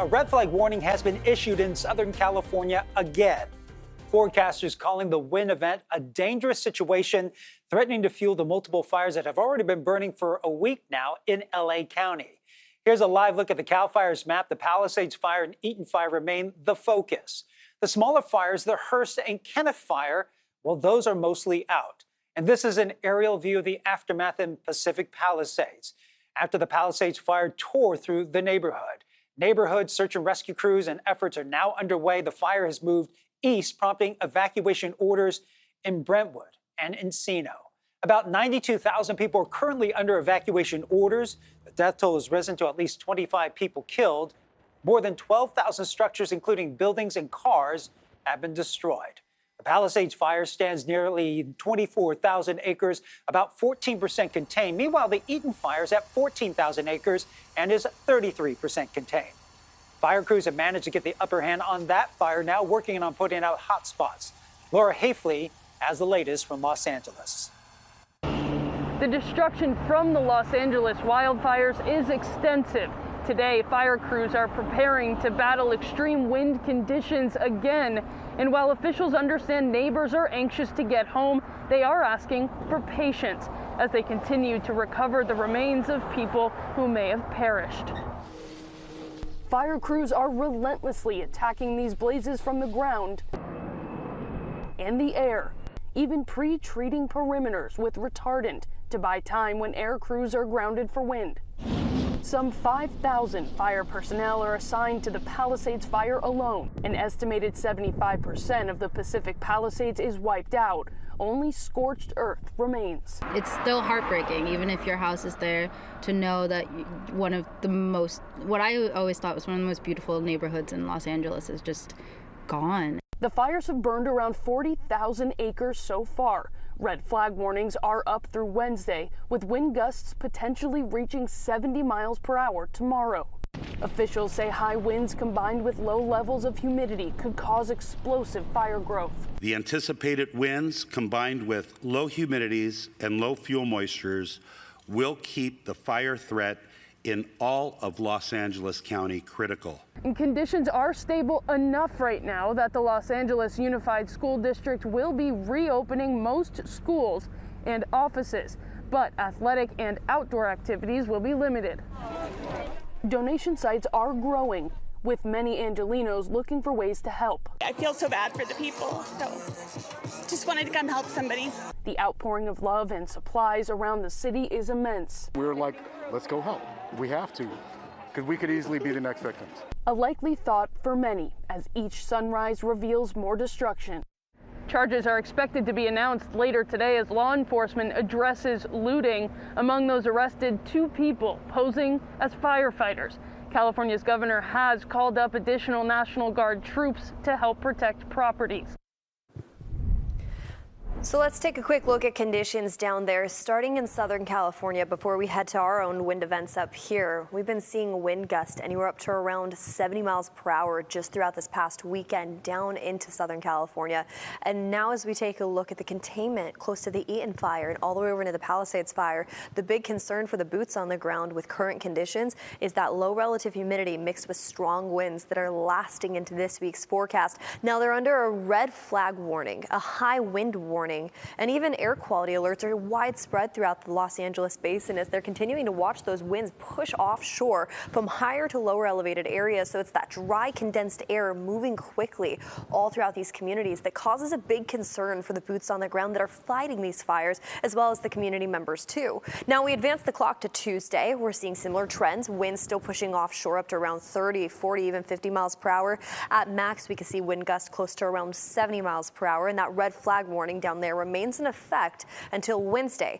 A red flag warning has been issued in Southern California again. Forecasters calling the wind event a dangerous situation, threatening to fuel the multiple fires that have already been burning for a week now in LA County. Here's a live look at the CAL FIRES map. The Palisades Fire and Eaton Fire remain the focus. The smaller fires, the Hearst and Kenneth Fire, well, those are mostly out. And this is an aerial view of the aftermath in Pacific Palisades. After the Palisades Fire tore through the neighborhood search and rescue crews and efforts are now underway. The fire has moved east, prompting evacuation orders in Brentwood and Encino. About 92,000 people are currently under evacuation orders. The death toll has risen to at least 25 people killed. More than 12,000 structures, including buildings and cars, have been destroyed. The Palisades Fire stands nearly 24,000 acres, about 14% contained. Meanwhile, the Eaton Fire is at 14,000 acres and is 33% contained. Fire crews have managed to get the upper hand on that fire, now working on putting out hot spots. Laura Hafley has the latest from Los Angeles. The destruction from the Los Angeles wildfires is extensive. Today, fire crews are preparing to battle extreme wind conditions again. And while officials understand neighbors are anxious to get home, they are asking for patience as they continue to recover the remains of people who may have perished. Fire crews are relentlessly attacking these blazes from the ground and the air, even pre-treating perimeters with retardant to buy time when air crews are grounded for wind. Some 5,000 fire personnel are assigned to the Palisades Fire alone. An estimated 75% of the Pacific Palisades is wiped out. Only scorched earth remains. It's still heartbreaking, even if your house is there, to know that one of the most, what I always thought was one of the most beautiful neighborhoods in Los Angeles is just gone. The fires have burned around 40,000 acres so far. Red flag warnings are up through Wednesday, with wind gusts potentially reaching 70 miles per hour tomorrow. Officials say high winds combined with low levels of humidity could cause explosive fire growth. The anticipated winds combined with low humidities and low fuel moistures will keep the fire threat in all of Los Angeles County critical. And conditions are stable enough right now that the Los Angeles Unified School District will be reopening most schools and offices, but athletic and outdoor activities will be limited. Donation sites are growing, with many Angelenos looking for ways to help. I feel so bad for the people, so just wanted to come help somebody. The outpouring of love and supplies around the city is immense. We're like, let's go help. We have to, because we could easily be the next victims. A likely thought for many as each sunrise reveals more destruction. Charges are expected to be announced later today as law enforcement addresses looting. Among those arrested, 2 people posing as firefighters. California's governor has called up additional National Guard troops to help protect properties. So let's take a quick look at conditions down there, starting in Southern California before we head to our own wind events up here. We've been seeing wind gusts anywhere up to around 70 miles per hour just throughout this past weekend down into Southern California. And now as we take a look at the containment close to the Eaton Fire and all the way over into the Palisades Fire, the big concern for the boots on the ground with current conditions is that low relative humidity mixed with strong winds that are lasting into this week's forecast. Now they're under a red flag warning, a high wind warning, and even air quality alerts are widespread throughout the Los Angeles basin as they're continuing to watch those winds push offshore from higher to lower elevated areas. So it's that dry, condensed air moving quickly all throughout these communities that causes a big concern for the boots on the ground that are fighting these fires, as well as the community members too. Now we advance the clock to Tuesday. We're seeing similar trends, winds still pushing offshore up to around 30, 40, even 50 miles per hour. At max, we can see wind gusts close to around 70 miles per hour, and that red flag warning down there remains in effect until Wednesday.